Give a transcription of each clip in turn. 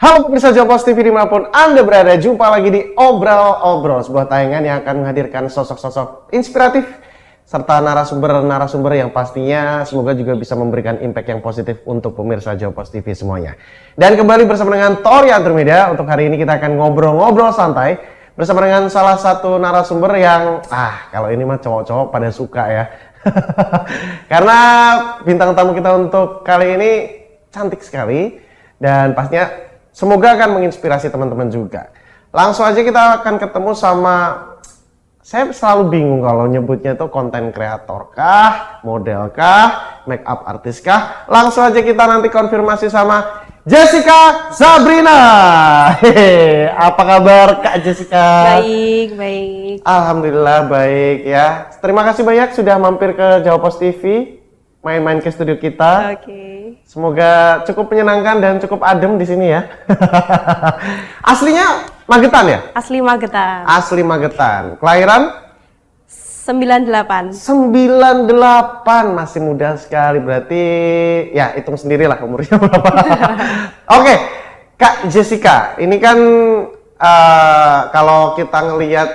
Halo pemirsa Jopos TV dimanapun Anda berada, jumpa lagi di Obrol-Obrol, sebuah tayangan yang akan menghadirkan sosok-sosok inspiratif serta narasumber-narasumber yang pastinya semoga juga bisa memberikan impact yang positif untuk pemirsa Jopos TV semuanya. Dan kembali bersama dengan Tori Anturmedia, untuk hari ini kita akan ngobrol-ngobrol santai bersama dengan salah satu narasumber yang kalau ini mah cowok-cowok pada suka ya. Karena bintang tamu kita untuk kali ini cantik sekali dan pastinya semoga akan menginspirasi teman-teman juga. Langsung aja kita akan ketemu sama, saya selalu bingung kalau nyebutnya itu konten kreator kah, model kah, make up artis kah. Langsung aja kita nanti konfirmasi sama Jessica Sabrina. Hehe, apa kabar Kak Jessica? Baik, baik. Alhamdulillah baik ya. Terima kasih banyak sudah mampir ke Jopos TV, main-main ke studio kita. Oke. Semoga cukup menyenangkan dan cukup adem di sini ya. Aslinya Magetan ya? Asli Magetan. Asli Magetan. Kelahiran? 98. 98, masih muda sekali berarti. Ya, hitung sendirilah umurnya berapa. Oke, Kak Jessica, ini kan kalau kita ngelihat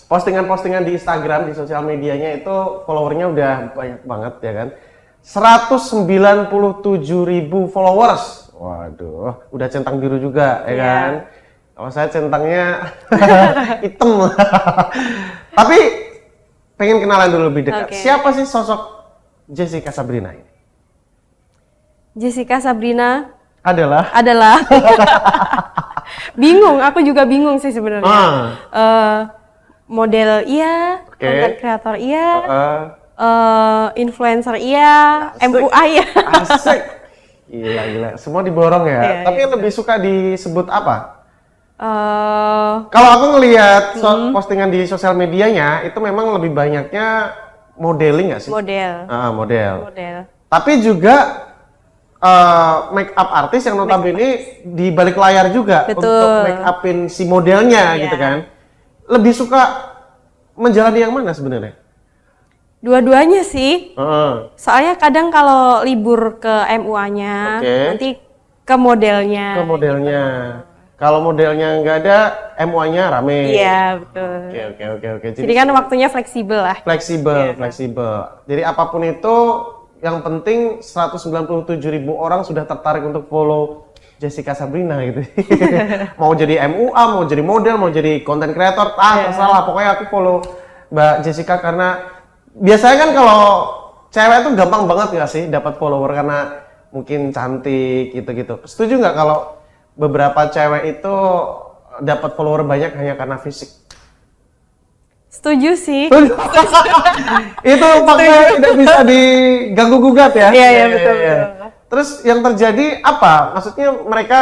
postingan-postingan di Instagram, di sosial medianya itu followernya udah banyak banget ya kan. 197.000 followers. Waduh, udah centang biru juga ya kan. Kalau saya centangnya hitam. Tapi pengen kenalan dulu lebih dekat. Okay. Siapa sih sosok Jessica Sabrina ini? Jessica Sabrina Adalah bingung, aku juga bingung sih sebenarnya. Model iya, content creator iya, influencer iya, Asik. MUA iya. Asik. Gila. Semua diborong ya. Iya, Tapi yang lebih suka disebut apa? Eh, Kalau aku ngelihat postingan di sosial medianya itu memang lebih banyaknya modeling nggak sih? model. Model. Model. Tapi juga make up artis yang notabene di balik layar juga. Betul. Untuk make upin si modelnya Iya. gitu kan. Lebih suka menjalani yang mana sebenarnya? Dua-duanya sih. Soalnya kadang kalau libur ke MUA-nya, Oke. nanti ke modelnya. Ke modelnya. Kalau modelnya nggak ada, MUA-nya rame. Iya, betul. Oke. Jadi kan waktunya fleksibel lah. Fleksibel. Jadi apapun itu, yang penting 197.000 orang sudah tertarik untuk follow Jessica Sabrina gitu. Mau jadi MUA, mau jadi model, mau jadi content creator, terserah. Pokoknya aku follow Mbak Jessica karena biasanya kan kalau cewek tuh gampang banget nggak sih dapat follower karena mungkin cantik gitu-gitu. Setuju nggak kalau beberapa cewek itu dapat follower banyak hanya karena fisik? Setuju sih. Itu fakta tidak bisa diganggu gugat ya. Iya, betul. Terus yang terjadi apa? Maksudnya mereka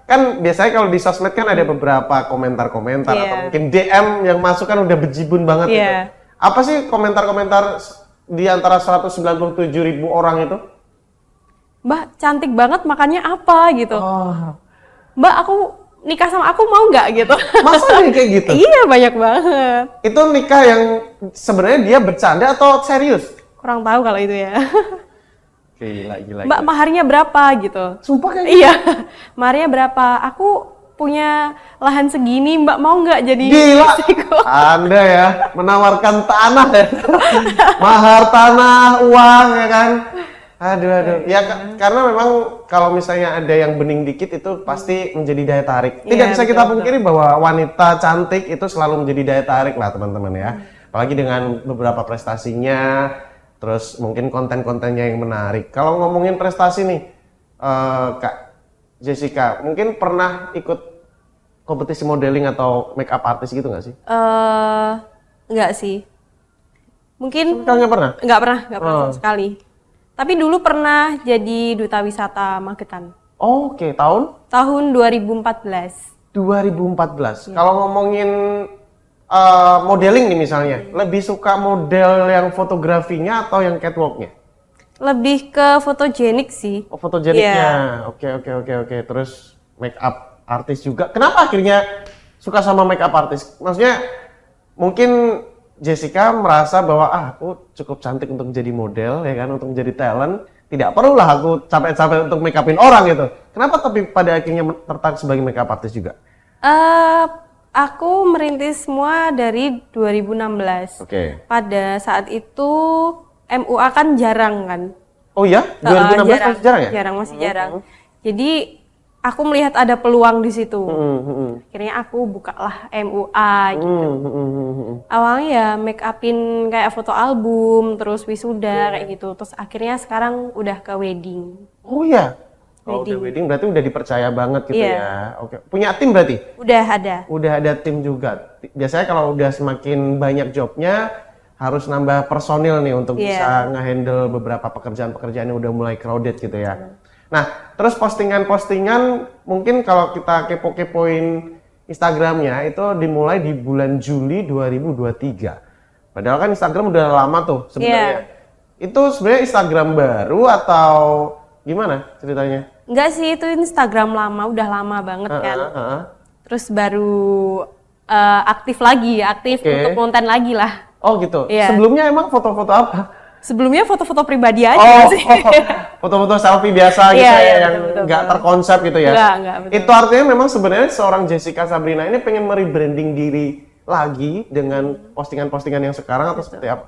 kan biasanya kalau di sosmed kan ada beberapa komentar-komentar atau mungkin DM yang masuk kan udah bejibun banget gitu. Apa sih komentar-komentar di antara 197.000 orang itu? Mbak, cantik banget, makannya apa gitu. Mbak, aku nikah sama aku mau nggak gitu. Masa nih kayak gitu? Iya, banyak banget. Itu nikah yang sebenarnya dia bercanda atau serius? Kurang tahu kalau itu ya. Gila. Mbak, maharnya berapa gitu. Sumpah kayak gitu? Iya, maharnya berapa? Aku punya lahan segini, Mbak mau nggak jadi Gila, istriku? Anda ya menawarkan tanah ya, mahar tanah, uang ya kan. Aduh. Ya karena memang kalau misalnya ada yang bening dikit itu pasti menjadi daya tarik. Tidak bisa kita pungkiri bahwa wanita cantik itu selalu menjadi daya tarik lah teman-teman ya. Apalagi dengan beberapa prestasinya, terus mungkin konten-kontennya yang menarik. Kalau ngomongin prestasi nih, Kak Jessica, mungkin pernah ikut kompetisi modeling atau make up artist gitu nggak sih? Enggak sih. Mungkin Kalian pernah? nggak pernah sama sekali. Tapi dulu pernah jadi duta wisata Magetan. Oke, Tahun 2014. 2014. Kalau ngomongin modeling nih misalnya, lebih suka model yang fotografinya atau yang catwalknya? Lebih ke fotogenik sih. Oh, fotogeniknya. Oke. Terus make up artis juga. Kenapa akhirnya suka sama make up artis? Maksudnya mungkin Jessica merasa bahwa aku cukup cantik untuk menjadi model ya kan, untuk menjadi talent. tidak perlulah aku capek-capek untuk make upin orang gitu. Kenapa tapi pada akhirnya tertarik sebagai makeup artist juga? Eh, aku merintis semua dari 2016. Oke. Pada saat itu MUA kan jarang kan. Oh ya? 2016 masih jarang ya? Jarang, masih jarang. Jadi aku melihat ada peluang di situ. Akhirnya aku bukalah MUA gitu. Awalnya ya make upin kayak foto album, terus wisuda kayak gitu. Terus akhirnya sekarang udah ke wedding. Oh ya? Oh, udah wedding berarti udah dipercaya banget gitu Iya. ya. Oke. Punya tim berarti? Udah ada. Udah ada tim juga. Biasanya kalau udah semakin banyak jobnya harus nambah personil nih untuk Iya. bisa ngehandle beberapa pekerjaan-pekerjaan yang udah mulai crowded gitu ya. Nah, terus postingan-postingan mungkin kalau kita kepo-kepoin Instagramnya itu dimulai di bulan Juli 2023. Padahal kan Instagram udah lama tuh sebenarnya. Itu sebenarnya Instagram baru atau gimana ceritanya? Enggak sih, itu Instagram lama, udah lama banget kan. Terus baru aktif lagi, aktif Oke. untuk konten lagi lah. Oh gitu. Iya. Sebelumnya emang foto-foto apa? Sebelumnya foto-foto pribadi aja Oh, sih. foto-foto selfie biasa gitu Iya, ya, iya, yang betul, nggak betul. terkonsep gitu ya. Enggak, betul. Itu artinya memang sebenarnya seorang Jessica Sabrina ini pengen merebranding diri lagi dengan postingan-postingan yang sekarang atau seperti apa?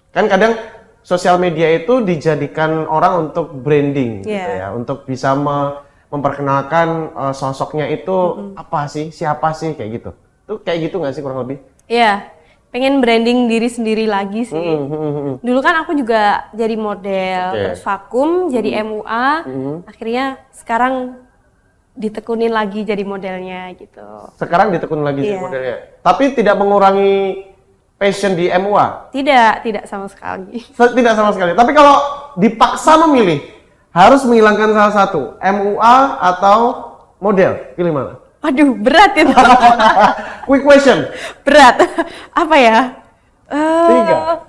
Kan kadang sosial media itu dijadikan orang untuk branding gitu Iya. ya, untuk bisa memperkenalkan sosoknya itu apa sih, siapa sih kayak gitu. Tuh kayak gitu nggak sih kurang lebih? Iya, pengen branding diri sendiri lagi sih. Dulu kan aku juga jadi model, Oke. terus vakum, jadi MUA. Akhirnya sekarang ditekunin lagi jadi modelnya gitu. Sekarang ditekun lagi sih Iya. modelnya. Tapi tidak mengurangi passion di MUA. Tidak sama sekali. Tidak sama sekali. Tapi kalau dipaksa memilih, harus menghilangkan salah satu, MUA atau model, pilih mana? Waduh, berat itu. Quick question. Berat. Apa ya? 3,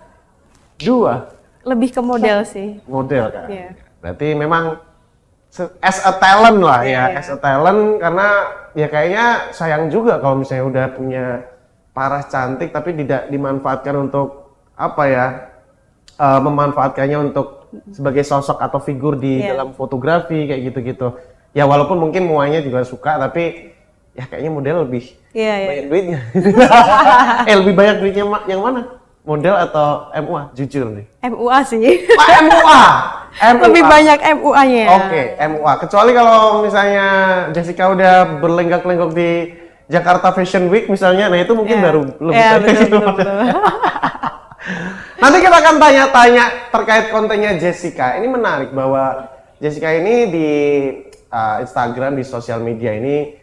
2, Lebih ke model sih. model kan. Iya. Berarti memang as a talent lah ya, Iya. as a talent karena ya kayaknya sayang juga kalau misalnya udah punya paras cantik tapi tidak dimanfaatkan untuk apa ya, memanfaatkannya untuk sebagai sosok atau figur di Iya. dalam fotografi kayak gitu-gitu. Ya walaupun mungkin muanya juga suka tapi ya kayaknya model lebih Iya, iya. banyak duitnya. Lebih banyak duitnya yang mana? Model atau MUA? Jujur nih. MUA sih. MUA. Lebih banyak MUA-nya. Oke, MUA. Kecuali kalau misalnya Jessica udah berlenggak-lenggok di Jakarta Fashion Week misalnya, nah itu mungkin Iya. baru lebih Iya, banyak betul, itu. betul. Nanti kita akan tanya-tanya terkait kontennya Jessica. Ini menarik bahwa Jessica ini di Instagram, di sosial media ini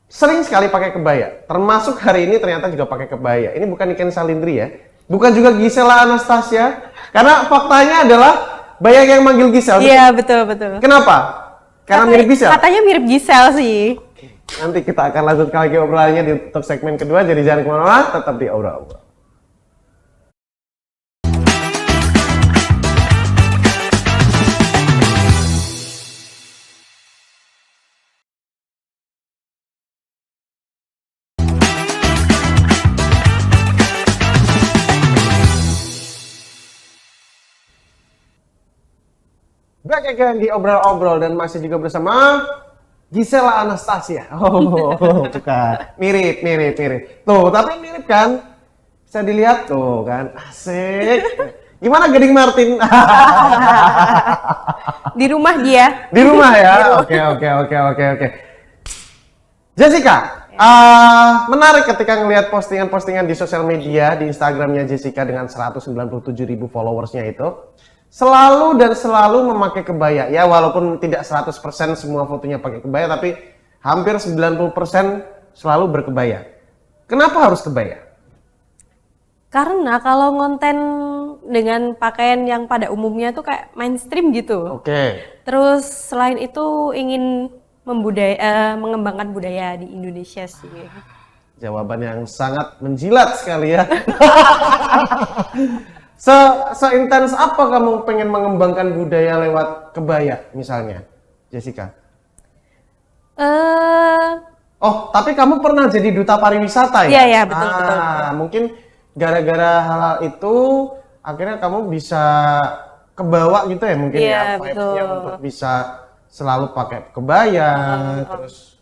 sering sekali pakai kebaya. Termasuk hari ini ternyata juga pakai kebaya. Ini bukan Niken Salindri ya. Bukan juga Gisela Anastasia. Karena faktanya adalah banyak yang manggil Gisel. Iya, betul. Kenapa? Karena mirip Gisel? Katanya mirip Gisel sih. Nanti kita akan lanjutkan lagi obrolannya di untuk segmen kedua. Jadi jangan kemana-mana, tetap di Obrol. Back again di Obrol-Obrol dan masih juga bersama Gisela Anastasia. Oh, bukan. Mirip. Tuh, tapi mirip kan? Bisa dilihat tuh kan. Asik. Gimana Gading Martin? Di rumah dia. Di rumah ya? Oke. Jessica, menarik ketika ngelihat postingan-postingan di sosial media, di Instagramnya Jessica dengan 197.000 followersnya itu. Selalu memakai kebaya. Ya walaupun tidak 100% semua fotonya pakai kebaya, tapi hampir 90% selalu berkebaya. Kenapa harus kebaya? Karena kalau ngonten dengan pakaian yang pada umumnya tuh kayak mainstream gitu. Oke. Terus selain itu ingin mengembangkan budaya di Indonesia sih. Jawaban yang sangat menjilat sekali ya. Seintens apa kamu pengen mengembangkan budaya lewat kebaya misalnya, Jessica? Oh, tapi kamu pernah jadi duta pariwisata ya? Iya, betul. Mungkin gara-gara hal itu akhirnya kamu bisa kebawa gitu ya mungkin Iya, ya vibes-nya betul. untuk bisa selalu pakai kebaya, terus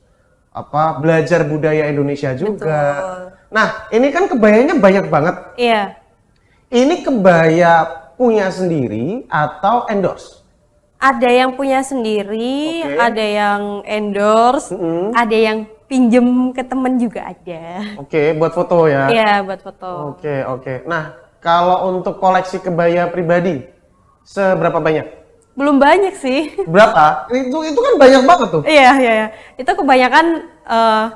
apa belajar budaya Indonesia juga. Betul. Nah, ini kan kebayanya banyak banget. Iya. Ini kebaya punya sendiri atau endorse? Ada yang punya sendiri, Oke. ada yang endorse, ada yang pinjem ke temen juga ada. Oke, buat foto ya. Iya, buat foto. Oke, oke. Nah, kalau untuk koleksi kebaya pribadi, seberapa banyak? Belum banyak sih. Berapa? Itu kan banyak banget tuh. Iya, iya, iya. Itu kebanyakan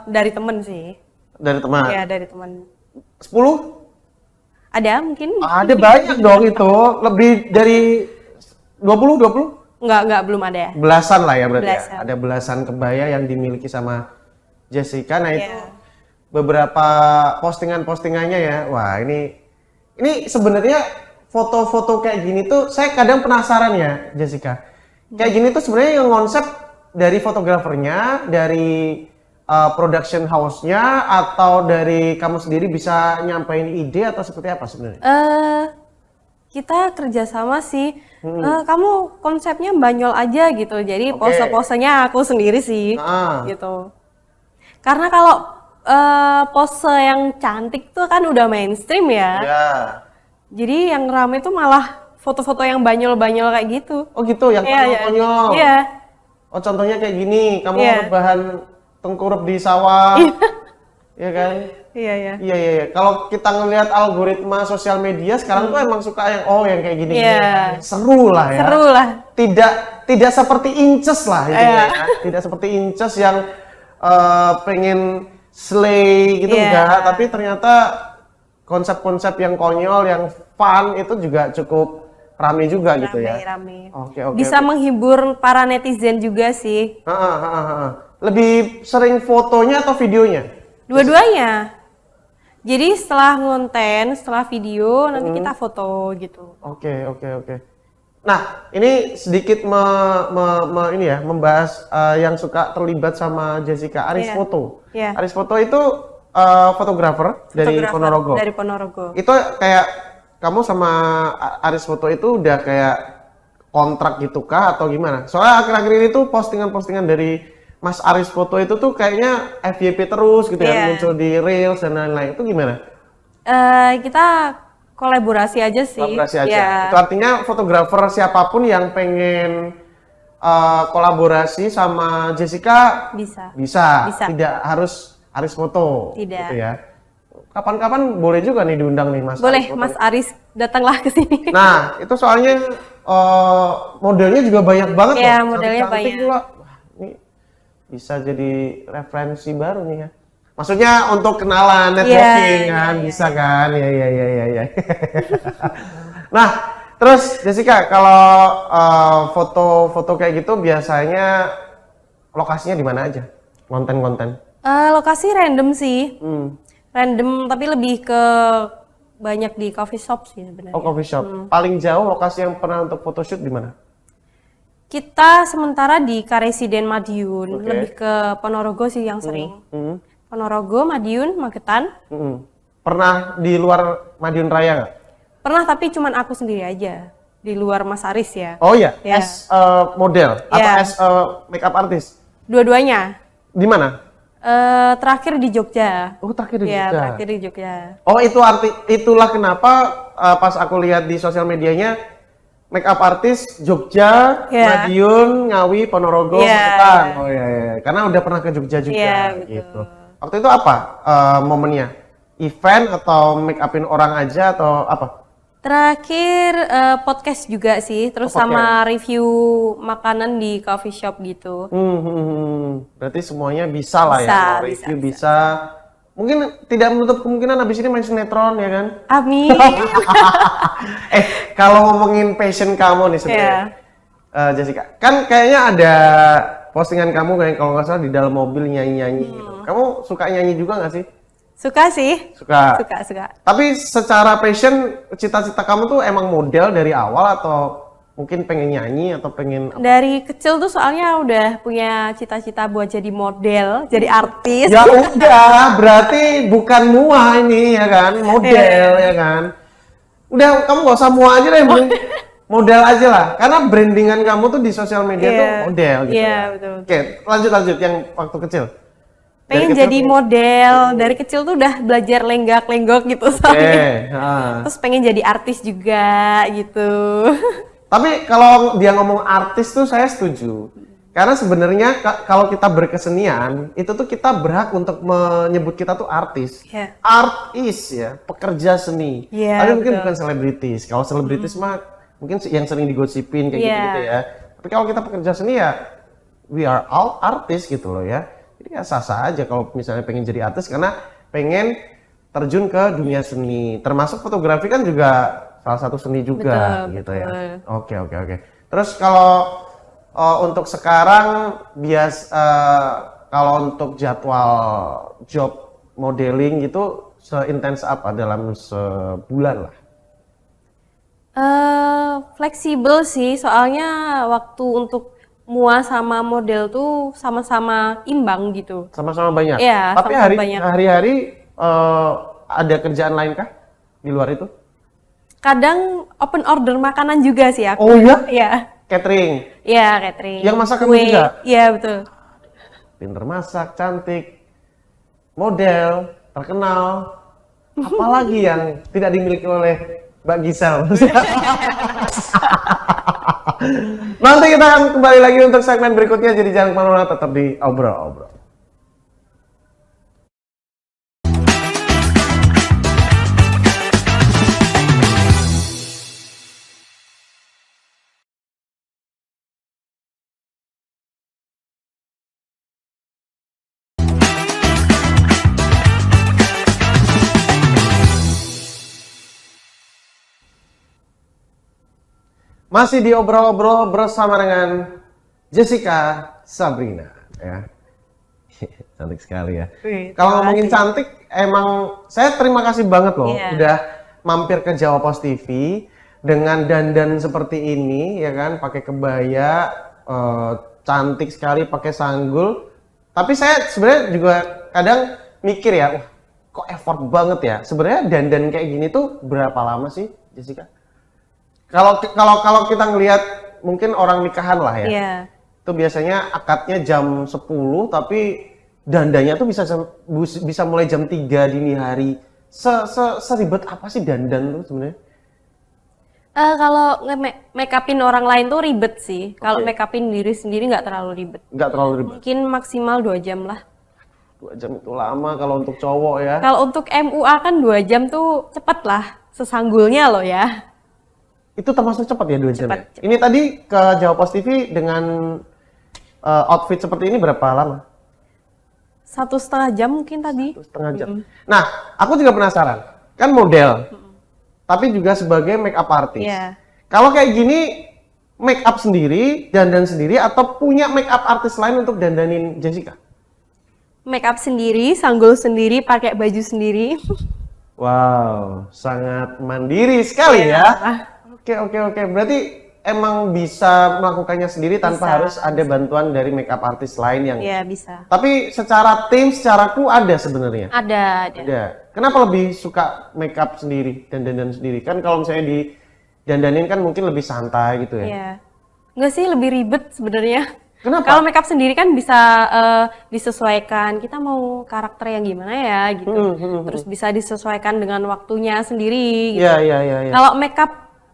dari temen sih. Dari teman. Iya, dari temen. 10? Ada mungkin? Ada banyak dong itu. Lebih dari 20? Enggak, belum ada ya. Belasan lah ya berarti Belasan. ya. Ada belasan kebaya yang dimiliki sama Jessica. Nah, itu Iya. beberapa postingan-postingannya ya. Wah, ini sebenarnya foto-foto kayak gini tuh saya kadang penasaran ya, Jessica. Kayak gini tuh sebenarnya yang konsep dari fotografernya, dari production house-nya, atau dari kamu sendiri bisa nyampein ide atau seperti apa sebenarnya? Kita kerjasama sih. Kamu konsepnya banyol aja gitu. Jadi Oke. pose-posenya aku sendiri sih. Ah. Gitu. Karena kalau pose yang cantik tuh kan udah mainstream ya. Ya. Jadi yang rame tuh malah foto-foto yang banyol-banyol kayak gitu. Oh gitu, yang Iya, iya. konyol-konyol. Iya. Oh contohnya kayak gini, kamu Iya. rebahan tengkurap di sawah, ya kan? Iya, iya. Iya. Kalau kita ngelihat algoritma sosial media sekarang tuh emang suka yang kayak gini, Iya. seru lah ya. Seru lah. Tidak seperti Inces lah intinya Iya. ya. Tidak seperti Inces yang pengen slay gitu Iya. enggak, tapi ternyata konsep-konsep yang konyol, yang fun itu juga cukup rame juga gitu ya. Rame. Oke. Bisa menghibur para netizen juga sih. Lebih sering fotonya atau videonya? Dua-duanya. Jadi setelah ngonten, setelah video, nanti kita foto gitu. Oke. Nah, ini sedikit ini ya, membahas yang suka terlibat sama Jessica, Aris Iya. Foto. Iya. Aris Foto itu fotografer dari Fotografer Ponorogo. Dari Ponorogo. Itu kayak kamu sama Aris Foto itu udah kayak kontrak gitu kah atau gimana? Soalnya akhir-akhir ini tuh postingan-postingan dari Mas Aris Foto itu tuh kayaknya FYP terus gitu ya, Iya. muncul di Reels dan lain-lain. Itu gimana? Kita kolaborasi aja sih. Kolaborasi aja. Iya. Itu artinya fotografer siapapun yang pengen kolaborasi sama Jessica Bisa. bisa. Bisa. Tidak harus Aris Foto. Tidak. Gitu ya. Kapan-kapan boleh juga nih diundang nih Mas. Boleh, Aris Foto. Mas Aris datanglah ke sini. Nah, itu soalnya modelnya juga banyak banget Iya, loh. modelnya Cantik-cantik banyak. pula. Wah, ini bisa jadi referensi baru nih ya. Maksudnya untuk kenalan, networking Iya, kan, iya. bisa kan? Iya. Nah, terus Jessica, kalau foto-foto kayak gitu biasanya lokasinya di mana aja? Konten-konten? Lokasi random sih. Hmm. Random, tapi lebih ke banyak di coffee shop sih sebenarnya. Oh, coffee shop. Paling jauh lokasi yang pernah untuk photoshoot di mana? Kita sementara di Karesiden Madiun, Oke. lebih ke Ponorogo sih yang sering. Hmm. Ponorogo, Madiun, Magetan. Pernah di luar Madiun Raya nggak? Pernah tapi cuman aku sendiri aja. Di luar Mas Aris ya. Oh iya, Ya. as model atau Ya. as makeup artist? Dua-duanya. Di mana? Terakhir di Jogja. Oh, terakhir di Ya, Jogja. terakhir di Jogja. Oh, itulah kenapa pas aku lihat di sosial medianya makeup artist Jogja, Ya. Madiun, Ngawi, Ponorogo, Ya, Magetan. ya. Oh iya. Karena udah pernah ke Jogja juga Iya, betul. gitu. Waktu itu apa momennya? Event atau make upin orang aja atau apa? Terakhir podcast juga sih, terus Oh, sama review makanan di coffee shop gitu. Berarti semuanya bisa lah ya, Bisa, mau review bisa. Mungkin tidak menutup kemungkinan abis ini main sinetron ya kan? Amin. Kalau ngomongin passion kamu nih sebenarnya, Jessica, kan kayaknya ada postingan kamu kayak kalau nggak salah di dalam mobil nyanyi-nyanyi gitu. Kamu suka nyanyi juga nggak sih? Suka sih. Suka. Suka. Tapi secara passion, cita-cita kamu tuh emang model dari awal atau mungkin pengen nyanyi atau pengen apa? Dari kecil tuh soalnya udah punya cita-cita buat jadi model, jadi artis. Ya udah, berarti bukan mua ini ya kan, model Iya. ya kan. Udah, kamu nggak usah mua aja deh, model aja lah, karena brandingan kamu tuh di sosial media tuh model gitu Iya, ya. betul. Oke, lanjut yang waktu kecil. Pengen Dari kecil jadi model, dari kecil tuh udah belajar lenggak-lenggok gitu Oke, soalnya. Terus pengen jadi artis juga gitu. Tapi kalau dia ngomong artis tuh saya setuju. Karena sebenarnya kalau kita berkesenian, itu tuh kita berhak untuk menyebut kita tuh artis. Iya. Artis ya, pekerja seni. Iya, Tapi mungkin betul. bukan selebritis. Kalau selebritis mah mungkin yang sering digosipin kayak Iya. gitu-gitu ya. Tapi kalau kita pekerja seni ya, we are all artists gitu loh ya. Jadi ya sah-sah aja kalau misalnya pengen jadi artis karena pengen terjun ke dunia seni. Termasuk fotografi kan juga salah satu seni juga Betul, gitu betul. ya. Oke. Terus kalau untuk sekarang kalau untuk jadwal job modeling gitu seintens apa dalam sebulan lah? Fleksibel sih, soalnya waktu untuk mua sama model tuh sama-sama imbang gitu. Sama-sama banyak. Iya, Tapi sama-sama banyak. hari-hari ada kerjaan lain kah di luar itu? Kadang open order makanan juga sih aku. Oh iya? Iya. Catering. Iya, catering. Yang masak kamu Kue. juga? Iya, betul. Pinter masak, cantik, model, terkenal. Apalagi yang tidak dimiliki oleh Mbak Gisel. Nanti kita akan kembali lagi untuk segmen berikutnya, jadi jangan kemana-mana, tetap di Obrol-Obrol. Masih di Obrol-Obrol bersama dengan Jessica Sabrina ya. Cantik sekali ya. Wih, Kalau terima ngomongin kasih. cantik, emang saya terima kasih banget loh Iya. udah mampir ke Jawa Pos TV dengan dandan seperti ini ya kan, pakai kebaya, cantik sekali, pakai sanggul. Tapi saya sebenarnya juga kadang mikir ya, wah kok effort banget ya. Sebenarnya dandan kayak gini tuh berapa lama sih, Jessica? Kalau kita ngelihat mungkin orang nikahan lah ya. Iya. Itu biasanya akadnya jam 10 tapi dandannya tuh bisa mulai jam 3 dini hari. Seribet apa sih dandan tuh sebenarnya? Kalau make upin orang lain tuh ribet sih. Kalau Oke. make upin diri sendiri nggak terlalu ribet. Nggak terlalu ribet. Mungkin maksimal 2 jam lah. 2 jam itu lama kalau untuk cowok ya. Kalau untuk MUA kan 2 jam tuh cepet lah. Sesanggulnya loh ya. Itu termasuk cepat ya 2 jam Cepat, ya? cepat. Ini tadi ke Jawa Pos TV dengan outfit seperti ini berapa lama? 1,5 jam mungkin tadi. 1,5 jam. Nah, aku juga penasaran. Kan model, tapi juga sebagai make up artist. Iya. Kalau kayak gini, make up sendiri, dandan sendiri, atau punya make up artist lain untuk dandanin Jessica? Make up sendiri, sanggul sendiri, pakai baju sendiri. Wow, sangat mandiri sekali Iya. ya. Oke. Berarti emang bisa melakukannya sendiri tanpa Bisa. harus ada bantuan dari make up artist lain yang. Iya, bisa. Tapi secara tim, secara kru ada sebenarnya. Ada. Ada. Kenapa lebih suka make up sendiri dan dandan sendiri? Kan kalau misalnya di dandanin kan mungkin lebih santai gitu ya. Iya. Enggak sih, lebih ribet sebenarnya. Kenapa? Kalau make up sendiri kan bisa disesuaikan. Kita mau karakter yang gimana ya gitu. Terus bisa disesuaikan dengan waktunya sendiri gitu. Iya. Kalau make up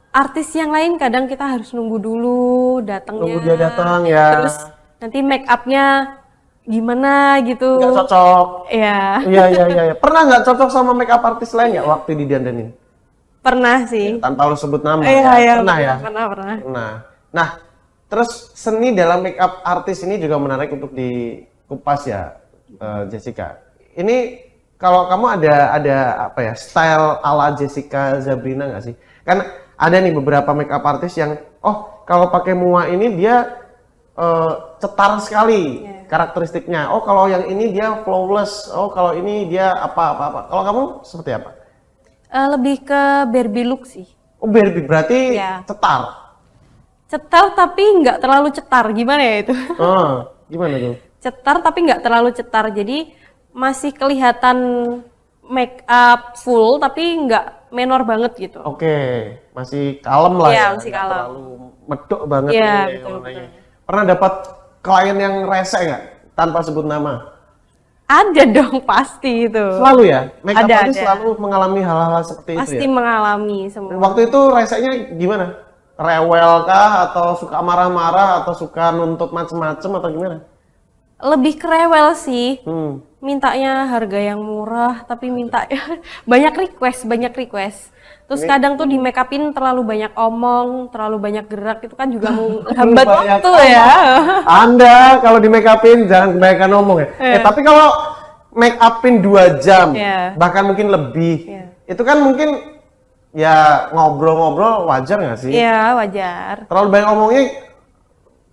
artis yang lain kadang kita harus nunggu dulu datangnya. Nunggu dia datang ya. Terus nanti make upnya gimana gitu. Nggak cocok. Iya. Iya. Pernah nggak cocok sama make up artis lain nggak waktu didandanin? Pernah sih. Tanpa lu sebut nama. Iya. Pernah ya? Pernah. Nah, terus seni dalam make up artis ini juga menarik untuk dikupas ya, Jessica. Ini kalau kamu ada apa ya, style ala Jessica Sabrina nggak sih? Kan ada nih beberapa make up artis yang, kalau pakai mua ini dia cetar sekali karakteristiknya. Oh, kalau yang ini dia flawless. Oh, kalau ini dia apa. Kalau kamu seperti apa? Lebih ke Barbie look sih. Oh, Barbie berarti Iya. cetar. Cetar tapi nggak terlalu cetar. Gimana ya itu? Oh, gimana tuh? Cetar tapi nggak terlalu cetar. Jadi masih kelihatan make up full tapi menor banget gitu. Oke, masih kalem lah Iya, ya, masih nggak kalem. terlalu medok banget Iya, nih betul, warnanya. Pernah dapat klien yang rese nggak tanpa sebut nama? Ada dong pasti itu. Selalu ya, make up Ada, artist ada. selalu mengalami hal-hal seperti itu Pasti ya. mengalami semua. Waktu itu resenya gimana? Rewel kah atau suka marah-marah atau suka nuntut macem-macem atau gimana? Lebih kerewel sih. Hmm. Mintanya harga yang murah tapi minta banyak request. Terus kadang tuh di make upin terlalu banyak omong, terlalu banyak gerak, itu kan juga menghambat Banyak waktu ya. Anda kalau di make upin jangan kebanyakan ngomong ya. Iya. Tapi kalau make upin 2 jam, Iya. bahkan mungkin lebih, Iya. itu kan mungkin ya ngobrol-ngobrol wajar nggak sih? Iya, wajar. Terlalu banyak ngomongnya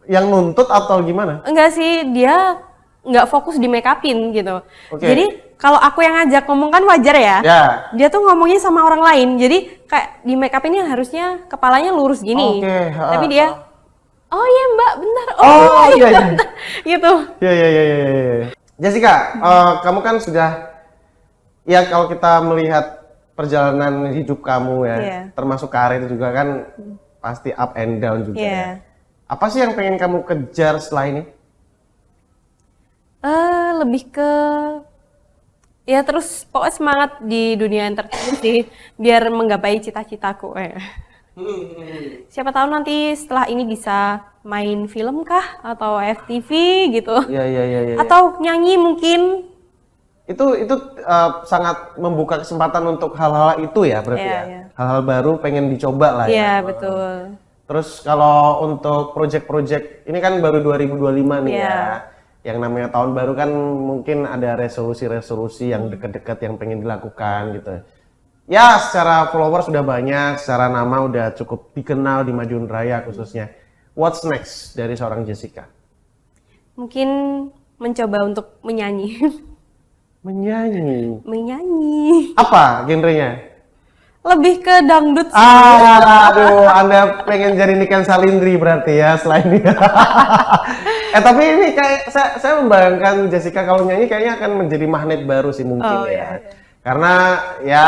yang nuntut atau gimana? Enggak sih, dia nggak fokus di make upin gitu. Oke. Jadi kalau aku yang ngajak ngomong kan wajar ya. Ya. Dia tuh ngomongnya sama orang lain. Jadi kayak di make upin harusnya kepalanya lurus gini. Oke, Tapi dia, oh iya Mbak, bentar. Oh, iya, iya. Gitu. Ya. Jessica, kamu kan sudah, ya kalau kita melihat perjalanan hidup kamu ya, Iya. termasuk karir juga kan pasti up and down juga Iya. ya. Apa sih yang pengen kamu kejar setelah ini? Lebih ke ya terus pokoknya semangat di dunia entertainment sih biar menggapai cita-citaku. Siapa tahu nanti setelah ini bisa main film kah atau FTV gitu. Iya. Atau nyanyi mungkin. Itu sangat membuka kesempatan untuk hal-hal itu ya berarti Iya, ya. iya. Hal-hal baru pengen dicoba lah Iya, ya. betul. Terus kalau untuk project-project ini kan baru 2025 nih Iya. ya. Yang namanya tahun baru kan mungkin ada resolusi-resolusi yang deket-deket yang pengen dilakukan gitu. Ya, secara follower sudah banyak, secara nama udah cukup dikenal di Madiun Raya khususnya. What's next dari seorang Jessica? Mungkin mencoba untuk menyanyi. Menyanyi. Menyanyi. Apa genrenya? Lebih ke dangdut sih. Aduh, Anda pengen jadi Niken Salindri berarti ya selain ini. Tapi ini kayak saya membayangkan Jessica kalau nyanyi kayaknya akan menjadi magnet baru sih mungkin Oh, ya. iya. Karena ya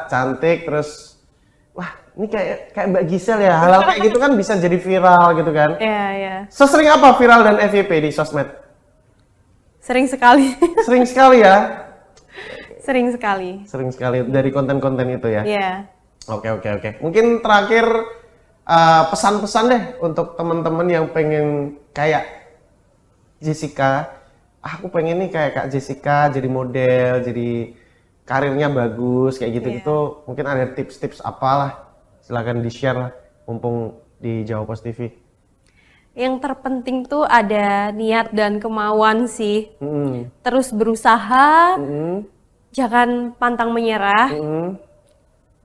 cantik terus wah, ini kayak Mbak Gisel ya. Hal-hal kayak gitu kan bisa jadi viral gitu kan. Iya. Sesering apa viral dan FYP di sosmed? Sering sekali. Sering sekali ya. Sering sekali. Sering sekali dari konten-konten itu ya. Iya. Oke. Mungkin terakhir pesan-pesan deh untuk teman-teman yang pengen kayak Jessica. Aku pengen nih kayak Kak Jessica jadi model, jadi karirnya bagus kayak gitu-gitu. Mungkin ada tips-tips apalah. Silakan di-share lah, mumpung di Jawa Pos TV. Yang terpenting tuh ada niat dan kemauan sih. Hmm. Terus berusaha, Hmm. jangan pantang menyerah. Hmm.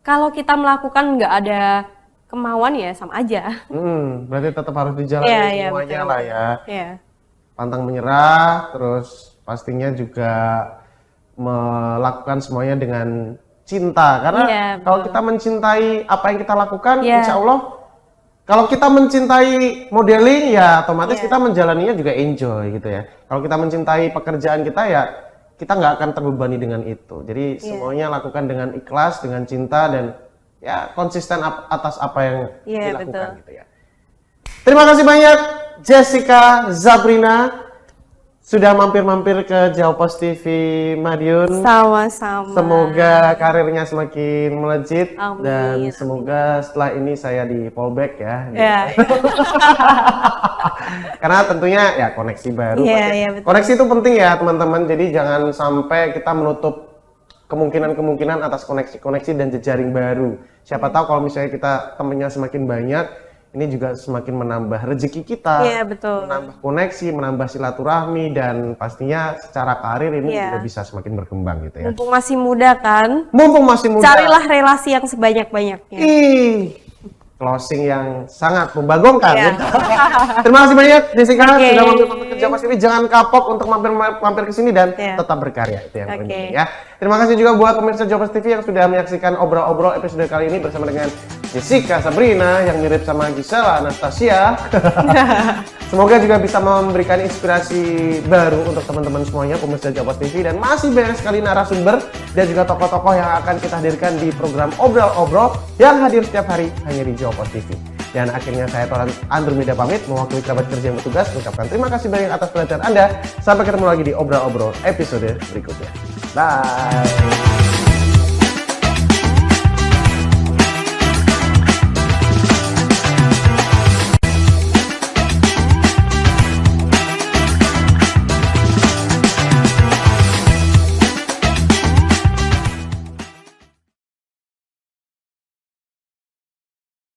Kalau kita melakukan nggak ada kemauan ya sama aja. Berarti tetap harus dijalani Iya, semuanya betul. lah ya. Iya. Pantang menyerah, terus pastinya juga melakukan semuanya dengan cinta. Karena Iya, kalau betul. kita mencintai apa yang kita lakukan, Iya. insya Allah, kalau kita mencintai modeling, ya otomatis Iya. kita menjalaninya juga enjoy gitu ya. Kalau kita mencintai pekerjaan kita, ya kita nggak akan terbebani dengan itu. Jadi semuanya lakukan dengan ikhlas, dengan cinta, dan ya konsisten atas apa yang Iya, dilakukan betul. gitu ya. Terima kasih banyak Jessica Zabrina sudah mampir-mampir ke Jawa Pos TV Madiun. Sama-sama. Semoga karirnya semakin melejit Amin, dan amin. semoga setelah ini saya di fallback ya. Ya. Karena tentunya ya koneksi baru. Iya, Pak, ya. iya, betul. Koneksi itu penting ya teman-teman. Jadi jangan sampai kita menutup kemungkinan-kemungkinan atas koneksi-koneksi dan jejaring baru. Siapa tahu kalau misalnya kita temennya semakin banyak, ini juga semakin menambah rezeki kita, Iya, betul. menambah koneksi, menambah silaturahmi, dan pastinya secara karir ini Iya. juga bisa semakin berkembang gitu ya. Mumpung masih muda kan, Mumpung masih muda. carilah relasi yang sebanyak-banyaknya. Ih, closing yang sangat membagongkan. Iya. Terima kasih banyak Jessica Oke. sudah mampir ke Jawa Pos TV. Jangan kapok untuk mampir ke sini dan Iya. tetap berkarya, itu yang Oke. penting ya. Terima kasih juga buat pemirsa Jawa Pos TV yang sudah menyaksikan obrol-obrol episode kali ini bersama dengan Jessica Sabrina yang mirip sama Gisela Anastasia. Semoga juga bisa memberikan inspirasi baru untuk teman-teman semuanya pemirsa Jawa TV, dan masih banyak sekali narasumber dan juga tokoh-tokoh yang akan kita hadirkan di program Obrol-Obrol yang hadir setiap hari hanya di Jawa TV. Dan akhirnya saya Toran Andromeda pamit mewakili kerabat kerja yang bertugas mengucapkan terima kasih banyak atas perhatian Anda. Sampai ketemu lagi di Obrol-Obrol episode berikutnya. Bye.